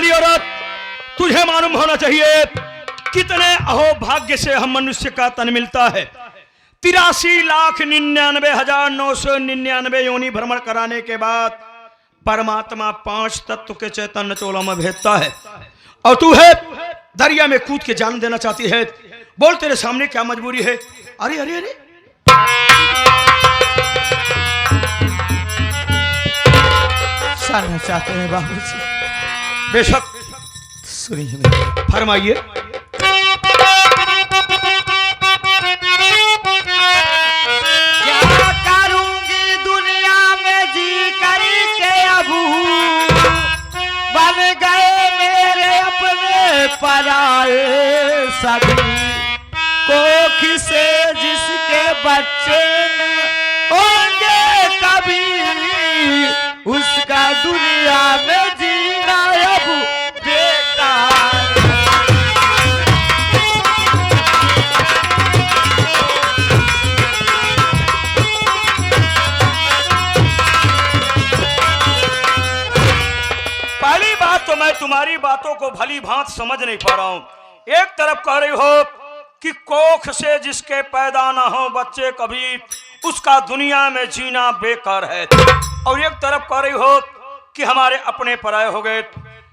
वाली औरत, तुझे मालूम होना चाहिए कितने अहोभाग्य से हम मनुष्य का तन मिलता है। 83,99,999 योनि भ्रमण कराने के बाद परमात्मा 5 तत्व के चैतन्य चोला में भेजता है, और तू है दरिया में कूद के जान देना चाहती है। बोल तेरे सामने क्या मजबूरी है? अरे अरे अरे जानना चाहते हैं बाबूजी? बेशक, सुनिए, फरमाइए। क्या करूंगी दुनिया में जी करके अबू, बन गए मेरे अपने पराए सभी, कोख से जिसके बच्चे न होंगे कभी, उसका दुनिया में जीना अब बेकार। पहली बात तो मैं तुम्हारी बातों को भली भांत समझ नहीं पा रहा हूं। एक तरफ कह रही हो कि कोख से जिसके पैदा ना हो बच्चे कभी, उसका दुनिया में जीना बेकार है, और एक तरफ कह रही हो कि हमारे अपने पराये हो गए।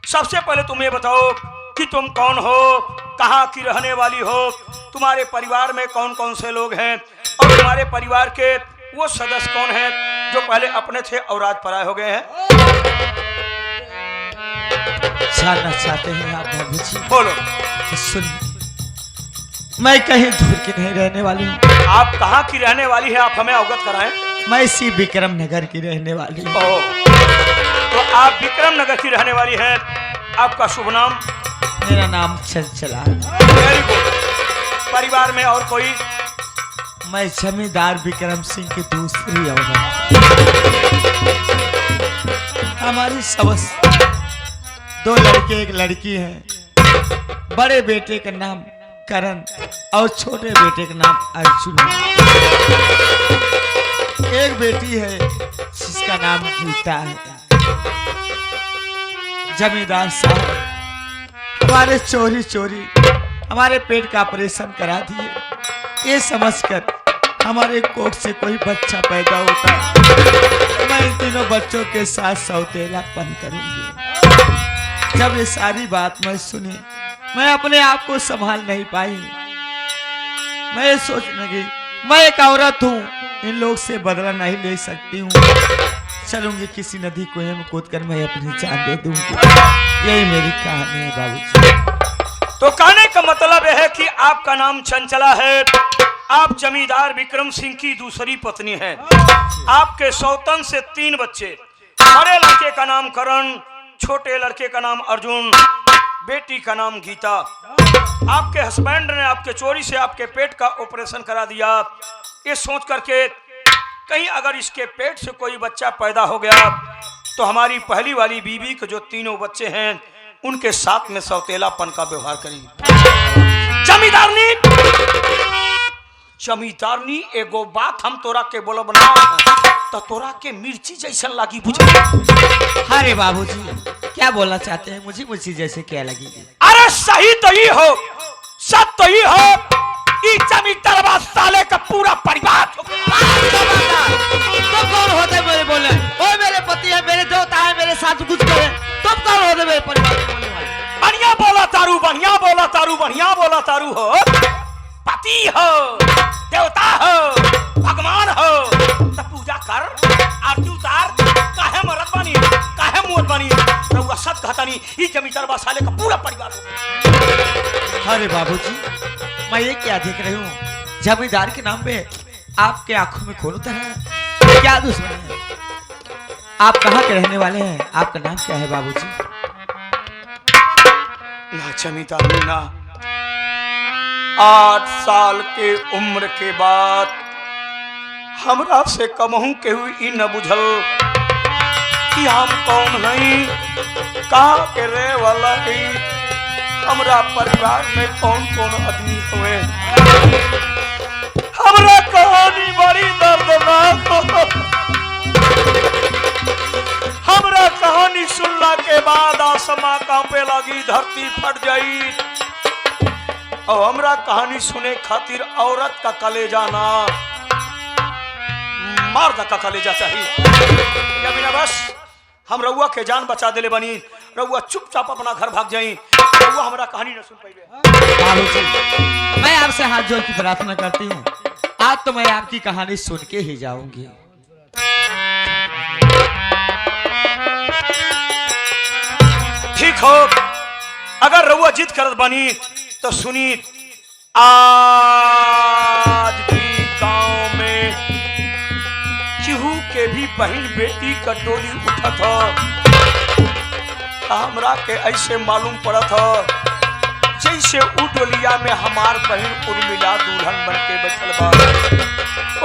सबसे पहले तुम ये बताओ कि तुम कौन हो, कहाँ की रहने वाली हो, तुम्हारे परिवार में कौन कौन से लोग हैं, और तुम्हारे परिवार के वो सदस्य कौन हैं जो पहले अपने थे और आज पराये हो गए हैं? जानना चाहते हैं आप बाबूजी? बोलो। सुनिए, मैं कहीं दूर की नहीं रहने वाली हूँ। आप कहाँ की रहने वाली है, आप हमें अवगत कराएं। मैं इसी विक्रम नगर की रहने वाली हूँ। तो आप विक्रम नगर की रहने वाली हैं। आपका शुभ नाम? मेरा नाम चंचला। Very good. परिवार में और कोई? मैं जमींदार विक्रम सिंह की दूसरी औरत। हमारी सबस 2 लड़के 1 लड़की है। बड़े बेटे का नाम करण और छोटे बेटे का नाम अर्जुन। एक बेटी है जिसका नाम गीता है। जमींदार साहब हमारे चोरी चोरी हमारे पेट का ऑपरेशन करा दिए, ये समझकर हमारे कोख से कोई बच्चा पैदा होता है, मैं इन तीनों बच्चों के साथ सौतेलापन करूंगी। जब ये सारी बात मैं सुनी, मैं अपने आप को संभाल नहीं पाई। मैं ये सोचने लगी, मैं एक औरत हूँ, इन लोग से बदला नहीं ले सकती हूँ। चलूंगी किसी नदी कुएं में कूदकर मैं अपनी जान दे दूंगी। यही मेरी कहानी है बाबूजी। तो कहने का मतलब यह है कि आपका नाम चंचला है, आप जमींदार विक्रम सिंह की दूसरी पत्नी हैं। आपके सौतन से 3 बच्चे, बड़े लड़के का नाम करण, छोटे लड़के का नाम अर्जुन, बेटी का नाम गीता। आपके हस्बैंड ने आपके चोरी से आपके पेट का ऑपरेशन करा दिया, ये सोच करके कहीं अगर इसके पेट से कोई बच्चा पैदा हो गया तो हमारी पहली वाली बीवी के जो 3 बच्चे हैं उनके साथ में सौतेलापन का व्यवहार करेंगे। जमींदारनी एगो बात हम तोरा के बोलब ना तो तोरा के मिर्ची जैसा लगी बुझ। अरे बाबूजी क्या बोलना चाहते हैं? मुझे मिर्ची जैसे क्या लगेगी? अरे सही तो ही हो, सब तो ही हो, जमींदार साले का पूरा परिवार। तो कौन होते मेरे बोले? ओ मेरे पति है, मेरे देवता है, मेरे साथ कुछ करे, तुम कौन होते मेरे परिवार के बोलने वाले? बढ़िया बोला तारू, बढ़िया बोला तारू, बढ़िया बोला तारू हो। पति हो, देवता हो, भगवान हो, तो पूजा कर, आरती उतार। काहे मरद बनी, काहे मुअत बनी, रउआ सत कहता नहीं, ई जमींदार साले का पूरा परिवार हो। अरे बाबूजी मैं ये क्या देख रही हूँ? जमींदार के नाम पे आपके आंखों में खून उतर है, क्या दुश्मनी है? आप कहाँ के रहने वाले हैं? आपका नाम क्या है बाबूजी? ना जमींदार ना, 8 साल के उम्र के बाद हमरा से कमहू के हुई ई न बुझल कि हम कौन नहीं, कहाँ के रहे वाला है, हमरा परिवार में कौन कौन आदमी हुए। हमरा कहानी बड़ी दर्दनाक हो। हमरा कहानी सुनला के बाद आसमां कांपे लगी, धरती फट जाई। और हमरा कहानी सुने खातिर औरत का कलेजा ना, मर्द का कलेजा चाहिए। या बिना बस हम रउआ के जान बचा देले बनी, रउआ चुपचाप अपना घर भाग जाई, रउआ हमरा कहानी न सुन पाइबे। बाबूजी, मैं आपसे हाथ जोड़ के प्रार्थना करती हूँ, आज तो मैं आपकी कहानी सुन के ही जाऊंगी। ठीक हो, अगर रउआ जिद करत बनी तो सुनी। आज भी गांव में चिहू के भी बहन बेटी का डोली उठत ह। हमरा के ऐसे मालूम पड़त ह जैसे उ डोलिया में हमार बहन उर्मिला दुल्हन बन के बैठल बा।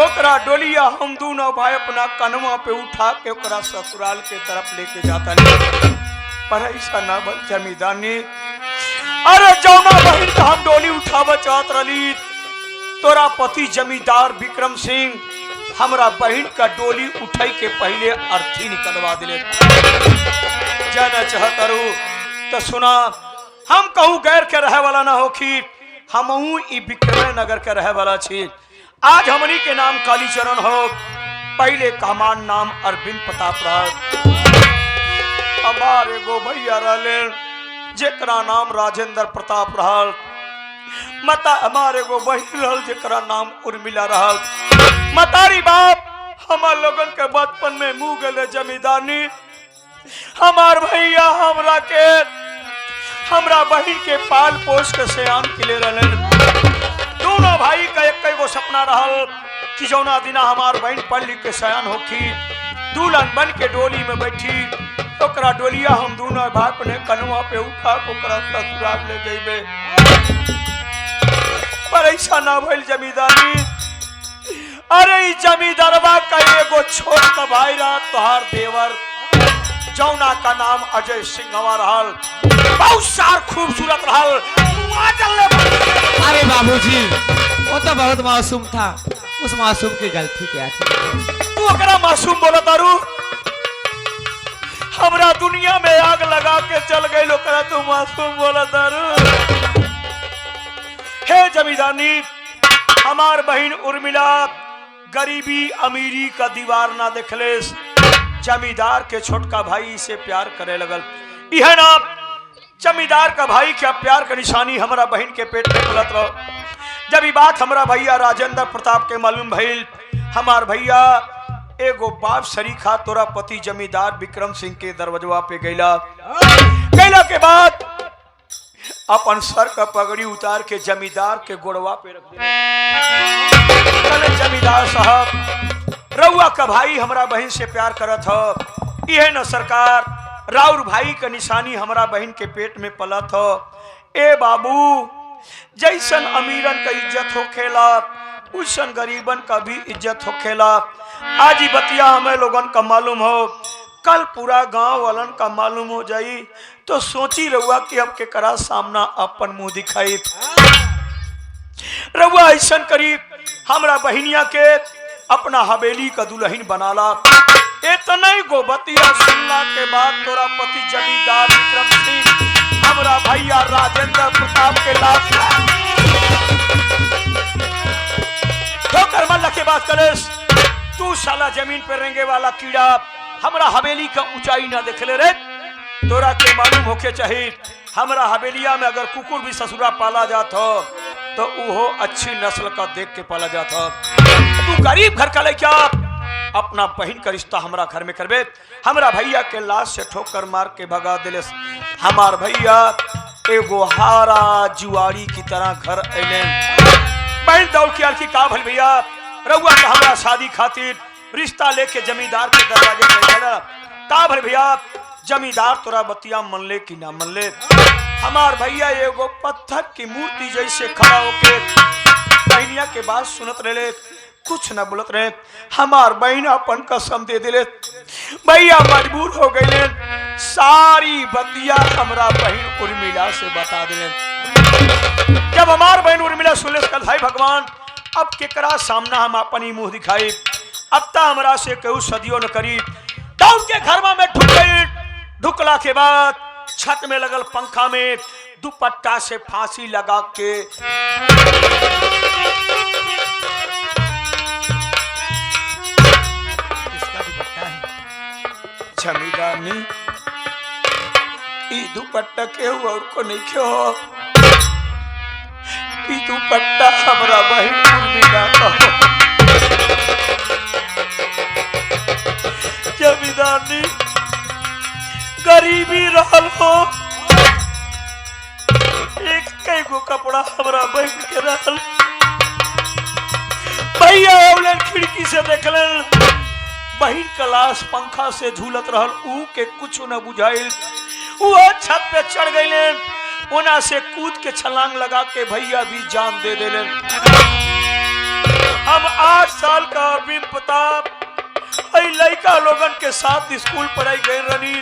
ओकरा डोलिया हम दोनों भाई अपना कन्हवा पे उठा के ओकरा ससुराल के तरफ लेके जाता नहीं। पर ऐसा ना बन जमींदानी, अरे जौना बहन का हम डोली उठावा चाहत रही, तोरा पति जमींदार विक्रम सिंह हमरा बहन का डोली उठाई के पहले अर्थी निकलवा दिले। जाना चाहतरू तो सुना, हम कहूँ गैर के रहे वाला ना होखी, हमहू ई विक्रम नगर के रहे वाला छी। आज हमनी के नाम कालीचरण हो, पहले का हमार नाम अरविंद प्रताप रहा। हमारे गो भैया रहले जेकरा नाम राजेंद्र प्रताप रहल, मता हमारे गो बहन रहल जेकरा नाम उर्मिला रहल। मतारी बाप हमार लोगन के बचपन में मुँह गले जमींदानी। हमार भैया हमरा के हमरा बहन के पाल पोस के सयान किले रहलन। दोनों भाई का एक गो सपना रहल कि जौना दिना हमार बहन पढ़ लिख के सयान होखी, दुल्हन बन के डोली में बैठी, ओकरा डोलिया हम दोनों भाई अपने कन्हवा पे उठा ओकरा ससुराल ले जइबे। पर ऐसा ना भइल जमींदारी। अरे ई जमींदारवा का एगो छोट का भाई रहा तोहार देवर, जौना का नाम अजय सिंह रहल, बहुत सार खूबसूरत रहल। अरे बाबूजी, वो तो बहुत मासूम था, उस मासूम की गलती क्या थी? तू ओकरा मासूम बोला तारू? हमरा दुनिया में आग लगा के चल गई, ओकरा तू मासूम बोला तारू? हे जमींदानी, हमार बहन उर्मिला गरीबी अमीरी का दीवार ना देखले, जमींदार के छोटका भाई से प्यार करे लगल। यह ना जमींदार का भाई क्या प्यार का निशानी हमरा बहन के पेट में खुलत रहो। जब ये बात हमरा भैया राजेंद्र प्रताप के मालूम भइल, हमार भैया एगो बाप सरीखा तोरा पति जमींदार विक्रम सिंह के दरवाजा पे गैला के बाद अपन सर का पगड़ी उतार के जमींदार के गोड़वा पे रख दिया। जमींदार साहब, रउआ का भाई हमरा बहन से प्यार करत हो, यह न सरकार राउर भाई का निशानी हमरा बहन के पेट में पलत हो। ए बाबू, जैसन अमीरन का इज्जत हो खेला, उसन गरीबन का भी इज्जत हो खेला। आज ही बतिया हमें लोगन का मालूम हो, कल पूरा गांव वालन का मालूम हो जाई, तो सोची रउआ कि अब के करा सामना अपन मुंह दिखाई। रउआ ऐसन करी, हमरा बहनिया के अपना हवेली का दुल्हन बनाला। इतना ही गोबतिया सुनला के बाद तोरा पति जमींदार विक्रम सिंह हमरा भैया राजेंद्र प्रताप के लाश ठोकर मल्ला के बात करेस। तू साला जमीन पर रेंगे वाला कीड़ा हमरा हवेली का ऊंचाई ना देखले रे। तोरा के मालूम होके चाहिए, हमरा हवेलिया में अगर कुकुर भी ससुरा पाला जात हो तो वो अच्छी नस्ल का देख के पाला जाता। तू गरीब घर का लड़का अपना बहन का रिश्ता हमरा घर में करबे। हमरा भैया के लाश से ठोकर मार के भगा दिले। हमार भैया एगो हारा जुआरी की तरह घर अले। बहन दौड़ के आरकी का भल भैया, रउआ का हमरा शादी खातिर रिश्ता लेके जमींदार के दरवाजे पे खड़ा। का भल भैया, जमींदार तोरा बतिया मन ले कि ना मन ले? हमार भैया एगो पत्थर की मूर्ति जैसे खड़ा होके बहनिया के बात सुनत रहे, कुछ न बोलत रहे। हमार बहन अपन कसम दे दिले, भैया मजबूर हो गए, सारी बतिया हमरा बहन उर्मिला से बता दिले। जब हमार बहन उर्मिला सुनले कल, भाई भगवान अब केकरा सामना हम अपन ही मुंह दिखाई, अब ता हमरा से कहू सदियों न करी। दौड़ के घर में ढुक गई। ढुकला के बाद छत में लगल पंखा में दुपट्टा से फांसी लगा के जमींदारनी ई दुपट्टा के और को नहीं क्यों ई दुपट्टा हमरा बहिन उर्मिला का जमींदारनी गरीबी रहल हो एक कई गो कपड़ा हमरा बहिन के रहल भैया एवलन खिड़की से देखलन बहिन कलाश पंखा से झूलत रहल ऊ के कुछ न बुझाइल वो छत पे चढ़ गईले ओना से कूद के छलांग लगा के भैया भी जान दे देले। हम 8 साल का अरविंद प्रताप ऐ लड़का लोगन के साथ स्कूल पढ़ाई गए रनी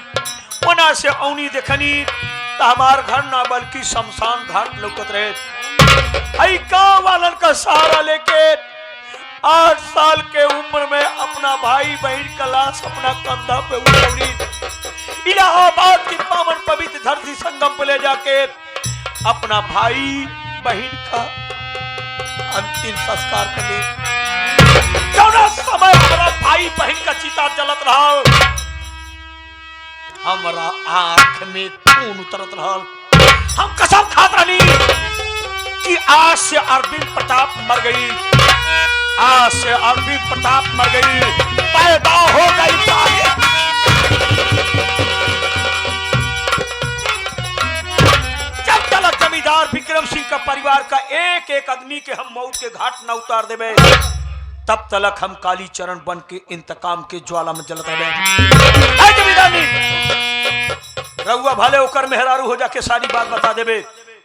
ओना से औनी देखनी तो हमार घर ना बल्कि शमशान घाट लौकत रहे। ऐ गाँव वालन का सहारा लेके 8 साल के उम्र में अपना भाई बहन का लाश अपना कंधा पे उठौनी इलाहाबाद की पावन पवित्र धरती संगम पे ले जाके अपना भाई बहन का अंतिम संस्कार कर ली। समय हमारा भाई बहन का चिता जलत रहा हमारा आंख में खून उतरत रहा। हम कसम खात रही कि आज से अरविंद प्रताप मर गई आज से अरविंद प्रताप मर गई पैदा हो गई। जब तक जमींदार विक्रम सिंह का परिवार का एक एक आदमी के हम मौत के घाट न उतार देवे तब तक हम काली चरण बन के इंतकाम के ज्वाला में जलता रहे। जमींदार रउआ भले ओकर मेहरारू हो जाके सारी बात बता देवे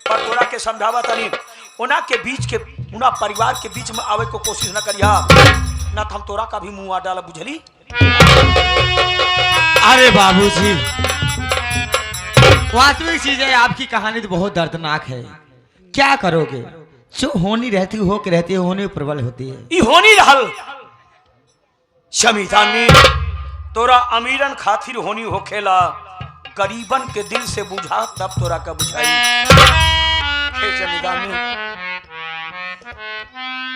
पर तोरा के समझावा तनी उना के बीच के उना परिवार के बीच में आवे को कोशिश न करिया ना तो हम तोरा का भी मुंह आ डाला बुझली। अरे बाबूजी वास्तविक चीज है आपकी कहानी तो बहुत दर्दनाक है। क्या करोगे जो होनी रहती हो के रहती है होनी प्रबल होती है। ई होनी रहल जमींदारनी तोरा अमीरन खातिर होनी होखेला गरीबन के दिल से बुझा तब तोरा का बुझाई। जमींदारनी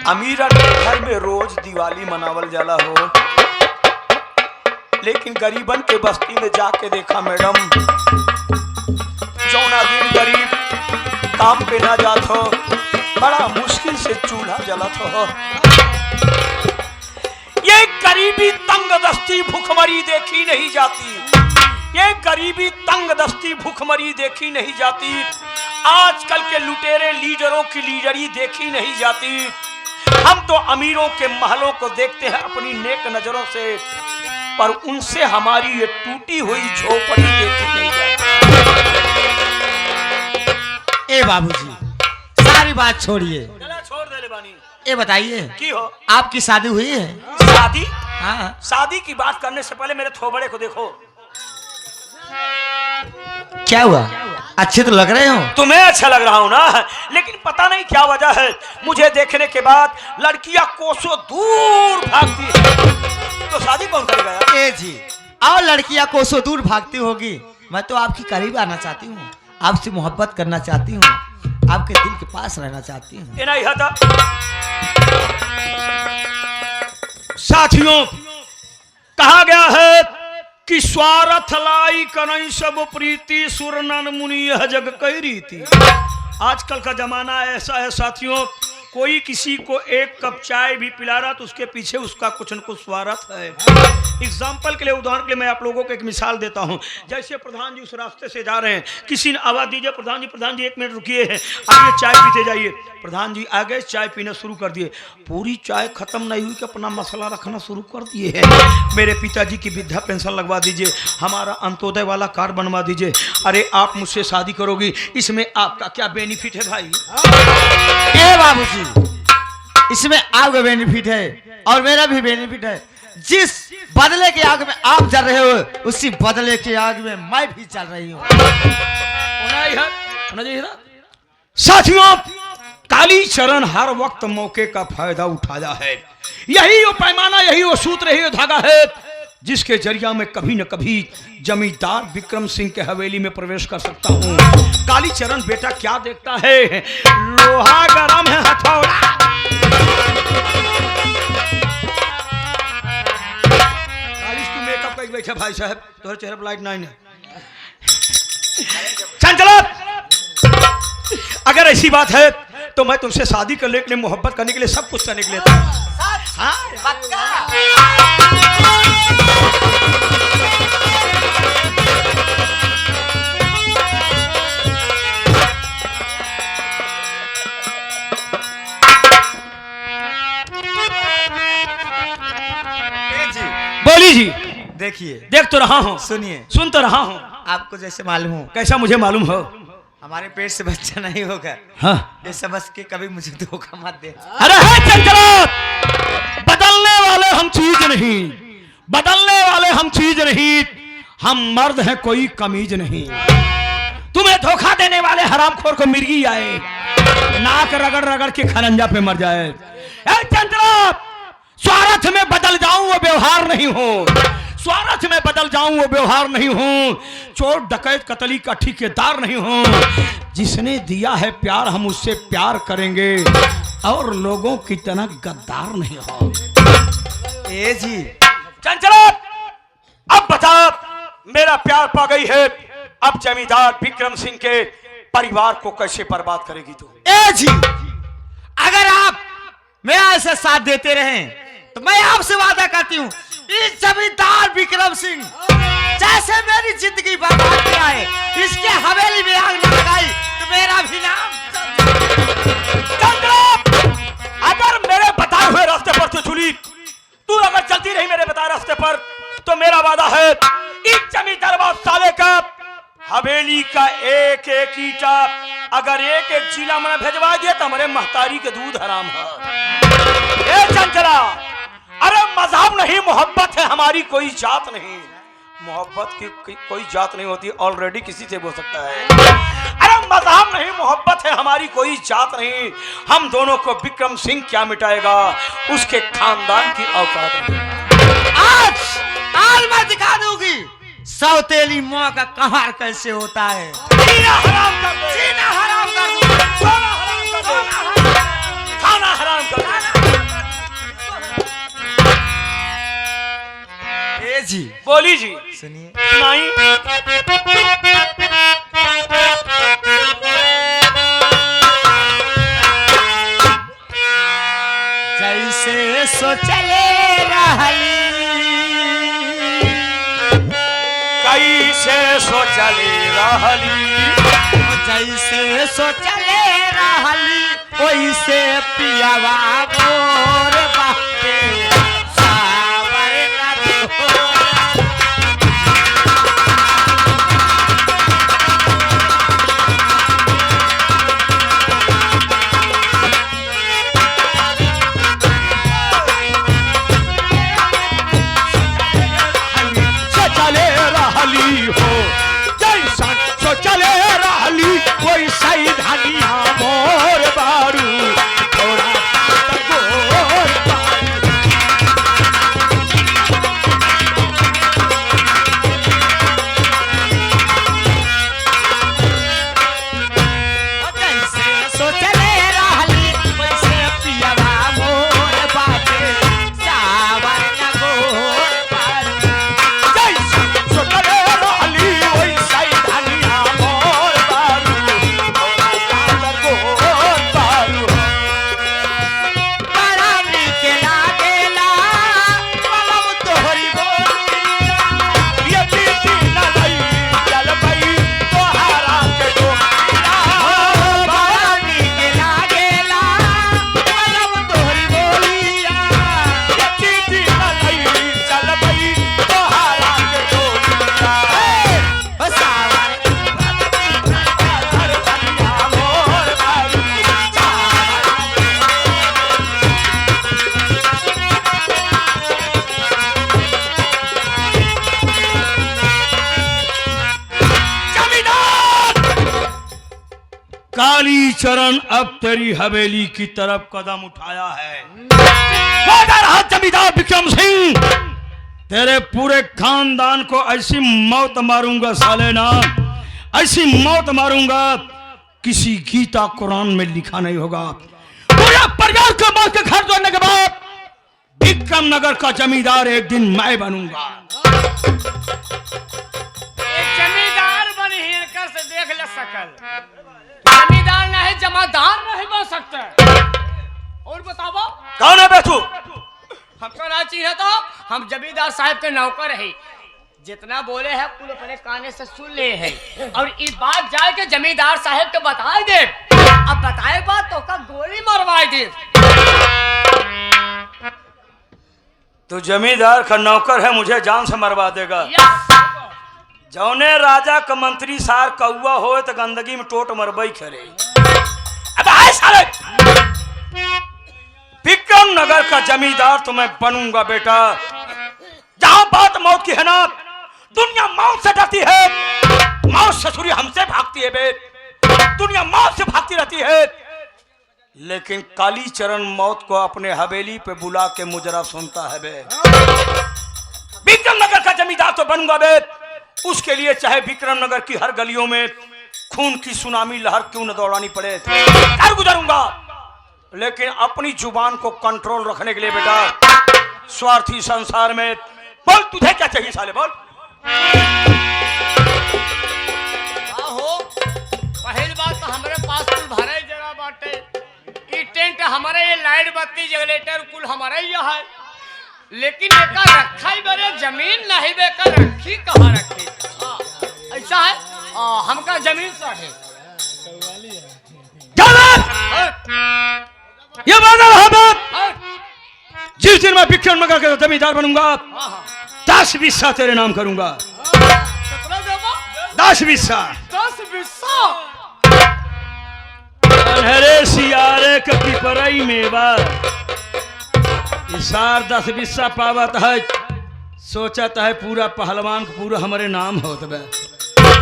अमीरन के घर में रोज दिवाली मनावल जाला हो लेकिन गरीबन के बस्ती में जाके देखा मैडम जौना दिन गरीब काम पे ना जात हो बड़ा मुश्किल से चूल्हा जलत हो। ये गरीबी तंग दस्ती भूखमरी देखी नहीं जाती ये गरीबी तंग दस्ती भूखमरी देखी नहीं जाती। आजकल के लुटेरे लीडरों की लीडरी देखी नहीं जाती। हम तो अमीरों के महलों को देखते हैं अपनी नेक नजरों से पर उनसे हमारी ये टूटी हुई झोपड़ी देखी नहीं जाती। ए बाबूजी सारी बात छोड़िए छोड़ दे ले बानी। ये बताइए की हो आपकी शादी हुई है? शादी हाँ शादी की बात करने से पहले मेरे थोबड़े को देखो। क्या हुआ अच्छे तो लग रहे हो। तुम्हें अच्छा लग रहा हूं ना लेकिन पता नहीं क्या वजह है मुझे देखने के बाद लड़कियां कोसों दूर भागती है तो शादी कौन करेगा यार? ए जी और लड़कियां कोसों दूर भागती होगी मैं तो आपकी करीब आना चाहती हूँ आपसे मोहब्बत करना चाहती हूँ आपके दिल के पास रहना चाहती हूँ। साथियों कहा गया है कि स्वार्थ लाई कनई सब प्रीति सुर नन मुनि यह जग कई रीति। आजकल का जमाना ऐसा है साथियों कोई किसी को एक कप चाय भी पिला रहा तो उसके पीछे उसका कुछ न कुछ स्वार्थ है। एग्जाम्पल के लिए उदाहरण के लिए मैं आप लोगों को एक मिसाल देता हूं। जैसे प्रधान जी उस रास्ते से जा रहे हैं किसी ने आवाज दीजिए प्रधान जी 1 मिनट रुकिए हैं आइए चाय पीते जाइए। प्रधान जी आ गए चाय पीना शुरू कर दिए पूरी चाय खत्म नहीं हुई कि अपना मसला रखना शुरू कर दिए हैं। मेरे पिताजी की वृद्धा पेंशन लगवा दीजिए हमारा अंत्योदय वाला कार्ड बनवा दीजिए। अरे आप मुझसे शादी करोगी इसमें आपका क्या बेनिफिट है भाई? ए बाबूजी इसमें आपका बेनिफिट है और मेरा भी बेनिफिट है। जिस बदले की आग में आप जल रहे हो उसी बदले की आग में मैं भी चल रही हूँ। साथियों काली चरण हर वक्त मौके का फायदा उठाया है। यही वो पैमाना यही वो सूत्र यही वो धागा है जिसके जरिया मैं कभी न कभी जमींदार विक्रम सिंह के हवेली में प्रवेश कर सकता हूँ। कालीचरण बेटा क्या देखता है, लोहा गरम है हथौड़ा। कालीच तू मेकअप करके बैठा भाई साहब, तुम्हारे चेहरे पर लाइट नहीं है। चंचला, अगर ऐसी बात है तो मैं तुमसे शादी करने के लिए, मोहब्बत करने के लिए, सब कुछ करने के लिए हाँ? बोली जी। देखिए, देख तो रहा हूँ, सुनिए, सुन तो रहा हूँ। आपको जैसे मालूम हो, कैसा मुझे मालूम हो, हमारे पेट से बच्चा नहीं होगा। हाँ। ये समझ के कभी मुझे धोखा मत दे। अरे है चंचला, बदलने वाले हम चीज नहीं, बदलने वाले हम चीज नहीं, हम मर्द हैं कोई कमीज नहीं। तुम्हें धोखा देने वाले हरामखोर को मिर्गी आए, नाक रगड़ रगड़ के खरंजा पे मर जाए। ए चंचला, स्वार्थ में बदल जाऊं वो व्यवहार नहीं हो, स्वार्थ में बदल जाऊं वो व्यवहार नहीं हूं, चोर डकैत कतली का ठेकेदार नहीं हूं। जिसने दिया है प्यार हम उससे प्यार करेंगे, और लोगों की तरह गद्दार नहीं हो। ए जी चंचला, अब बता, मेरा प्यार पा गई है, अब जमींदार विक्रम सिंह के परिवार को कैसे बर्बाद करेगी तू? ए जी, अगर आप मेरा ऐसा साथ देते रहें तो मैं आपसे वादा करती हूँ, इस जमींदार विक्रम सिंह जैसे मेरी जिंदगी बर्बाद किया है, इसके हवेली में आग न लगाई तो मेरा भी नाम। अगर मेरे बताए हुए रास्ते पर तू चली, तू अगर चलती रही मेरे बताए रास्ते पर, तो मेरा वादा है इस जमींदार साले का हवेली का एक एक ईटा अगर एक एक जिला में भेजवा दिया तो हमारे महतारी के दूध हराम है। ए चंचला, अरे मजहब नहीं, मोहब्बत है हमारी, कोई जात नहीं। मोहब्बत की कोई जात नहीं होती, ऑलरेडी किसी से हो सकता है। अरे मजहब नहीं, मोहब्बत है हमारी, कोई जात नहीं। हम दोनों को विक्रम सिंह क्या मिटाएगा, उसके खानदान की औकात नहीं। आज मैं दिखा दूंगी सौतेली माँ का कहार कैसे होता है। जीना हराम कर दो, जीना हराम कर दो, सोना हराम कर दो, खाना हराम कर दो। ए जी बोली जी, सुनिए, सुनाई। जैसे सोचले रहली, कैसे सोचले रहली, जैसे सोचले रहली, वैसे पियावा मोर बाटे सावर लगो। सोचले रहली हो, जैसा सोचले रहली वैसा ही धनिया मोर बारू, थोड़ा गोर बारू। जैसे सोचले रहली, वैसे पियावा मोर बाटे सावर लगो। जैसा सोचले रहली वैसा ही धनिया मोर बारू, थोड़ा गोर बारू। बड़ा नीक लागेला मलम तोहरी बोलिया, ये बीती न गई चल गई तोहरा के डोरिया। बड़ा नीक लागेला मलम तोहरी बोलिया। ये बीती न गई चल गई तोहरा के डोरिया। ओ सावर हर धनिया मोर बारू, जमींदार कालीचरण अब तेरी हवेली की तरफ कदम उठाया है। वो जा रहा जमींदार विक्रम सिंह, तेरे पूरे खानदान को ऐसी मौत मारूंगा साले ना, ऐसी मौत मारूंगा किसी गीता कुरान में लिखा नहीं होगा। पूरा परिवार को मार के घर जोड़ने के बाद विक्रम नगर का जमींदार एक दिन मैं बनूंगा। जमींदार बन हिरकर से देख ले सकल, जमींदार नहीं जमादार नहीं बन सकते। और बताओ कौन है बे तू? हमको ना चाहिए तो हम जमींदार साहब के नौकर है, जितना बोले है कुल अपने काने से सुन ले है, और इस बात जाए के जमींदार साहब के बताए दे। अब बताए बात तो का गोली मरवाए दे। तू जमींदार का नौकर है, मुझे जान से मरवा देगा। जौने राजा का मंत्री सार कौआ हो तो गंदगी में टोट मरबई करे। अब आए साले, विक्रम नगर का जमींदार तो मैं बनूंगा बेटा। जहां बात मौत की है ना, दुनिया मौत से डरती है, मौत ससुरी हमसे भागती है बे, दुनिया मौत से भागती रहती है, लेकिन कालीचरण मौत को अपने हवेली पे बुला के मुजरा सुनता है बे। विक्रम नगर का जमींदार तो बनूंगा बे, उसके लिए चाहे विक्रम नगर की हर गलियों में खून की सुनामी लहर क्यों न दौड़ानी पड़े, कर गुजरूंगा। लेकिन अपनी जुबान को कंट्रोल रखने के लिए बेटा, स्वार्थी संसार में बोल तुझे क्या चाहिए साले, बोल। हो पहली बात तो हमारे पास कुल भरे जगह बाटे, ई टेंट हमारे, ये लाइट बत्ती जनरेटर कुल हमारे ही है, लेकिन एका रखा ही बरे जमीन नहीं बेकर रखी कहाँ रखी। ऐसा है हमका जमीन साढ़े ये वादा रहा बात, जिस दिन मैं विक्रम नगर का जमींदार बनूंगा 10 बिस्सा तेरे नाम करूंगा। 10 बिस्सा, 10 बिस्सा अनहरे सियारे का पिपरई मेवा, इसार 10 बिस्सा पावत है, सोचत है पूरा पहलवान को पूरा हमारे नाम होत बे।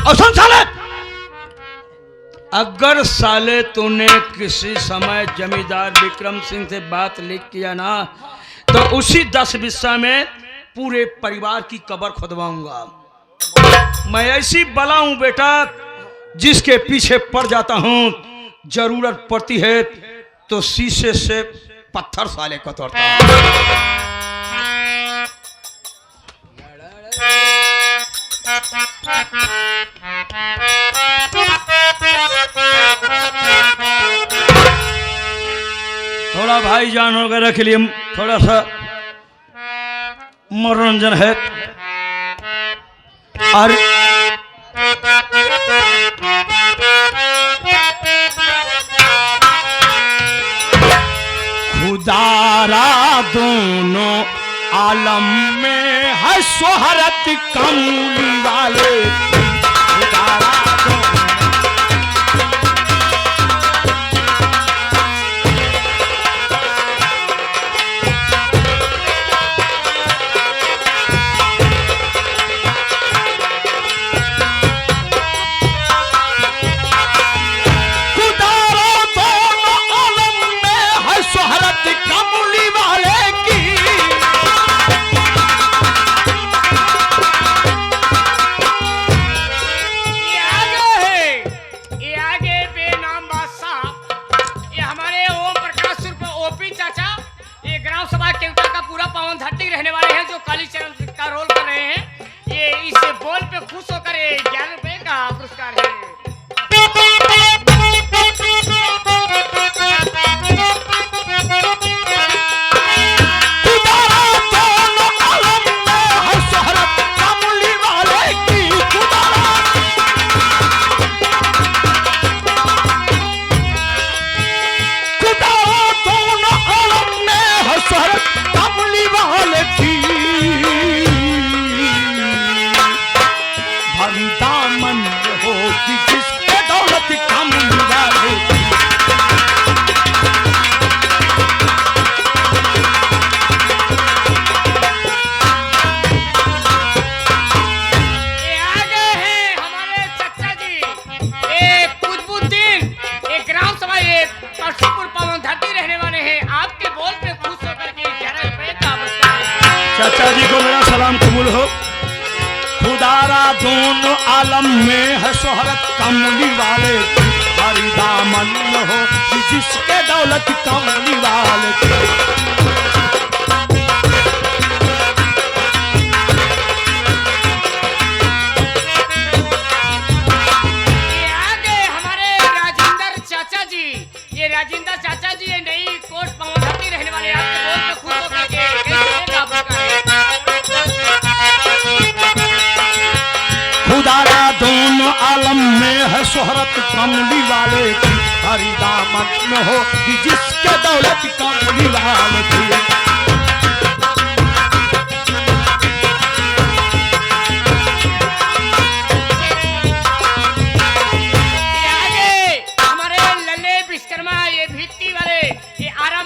और सुन साले, अगर साले तूने किसी समय जमींदार विक्रम सिंह से बात लिख किया ना, तो उसी 10 बिस्सा में पूरे परिवार की कब्र खुदवाऊंगा। मैं ऐसी बला हूं बेटा, जिसके पीछे पड़ जाता हूं, जरूरत पड़ती है तो शीशे से पत्थर साले को तोड़ता हूं। थोड़ा भाईजान वगैरह के लिए थोड़ा सा मनोरंजन है। और खुदारा दोनों आलम में है शोहरत कमली वाले, खुदारा चाचा जी को मेरा सलाम कबूल हो। खुदारा दोनों आलम में है शोहरत कमली वाले की, हरी दामन हो जिसके दौलत कमली वाले की। राजेंद्र चाचा जी ये नई कोट पहुंचाती रहने वाले आपके बोल पे खुद को करके खुदारा दोनों आलम में है शोहरत कमली वाले की, हरी दामन में हो जिसके दौलत कमली वाले की।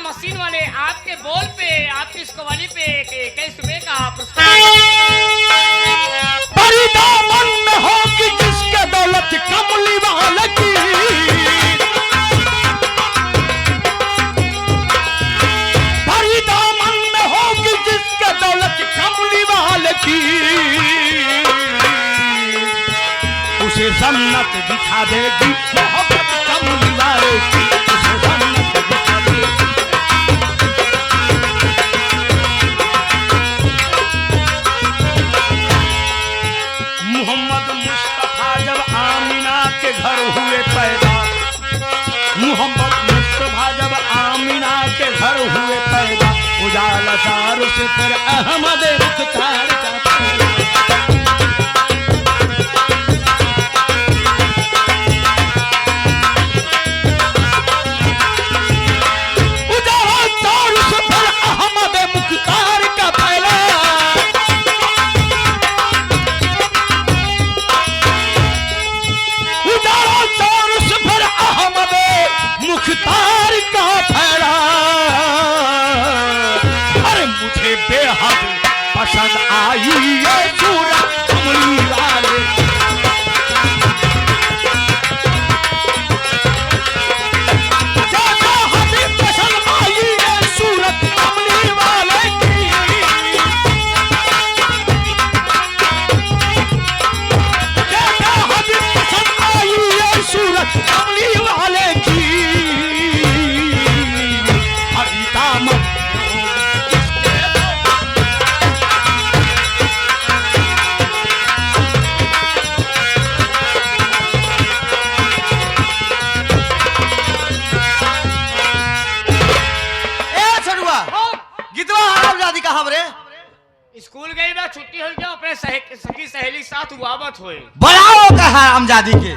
मशीन वाले आपके बोल पे आपकी स्कवाली पे 21 रुपए का बड़ी दामन में होगी जिसके दौलत कमली वाले की, बड़ी दामन में होगी जिसके दौलत कमली वाले की। उसे जन्नत दिखा देगी मोहब्बत कमली वाले की, उसे जन्नत दिखा देगी। मोहम्मद मुस्तफा जब आमिना के घर हुए पैदा, मोहम्मद मुस्तफा जब आमिना के घर हुए पैदा, उजाला चारों से फिर अहमद मुख्तार का पैदा। उजाला चारों से फिर अहमद मुख्तार का पैदा। मुख्तार का फैला, अरे मुझे बेहद पसंद आई ये सूरत कमली वाले। बेहद पसंद आई ये सूरत कमली वाले की, बेहद पसंद आई ये सूरत कमली वाले की। स्कूल गई बा छुट्टी हो गया अपने सखी सहेली साथ हुआबत हुए। बुलाओ का हरामजादी के।